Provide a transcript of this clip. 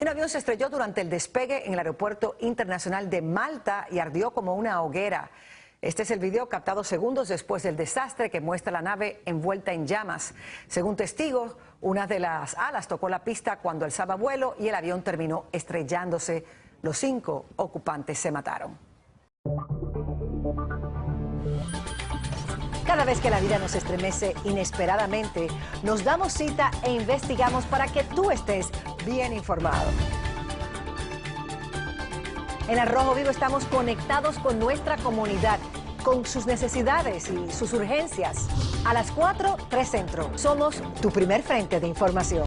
Un avión se estrelló durante el despegue en el aeropuerto internacional de Malta y ardió como una hoguera. Este es el video captado segundos después del desastre que muestra la nave envuelta en llamas. Según testigos, una de las alas tocó la pista cuando alzaba vuelo y el avión terminó estrellándose. Los 5 ocupantes se mataron. Cada vez que la vida nos estremece inesperadamente, nos damos cita e investigamos para que tú estés bien informado. En Al Rojo Vivo estamos conectados con nuestra comunidad, con sus necesidades y sus urgencias. A las 4, 3 Centro. Somos tu primer frente de información.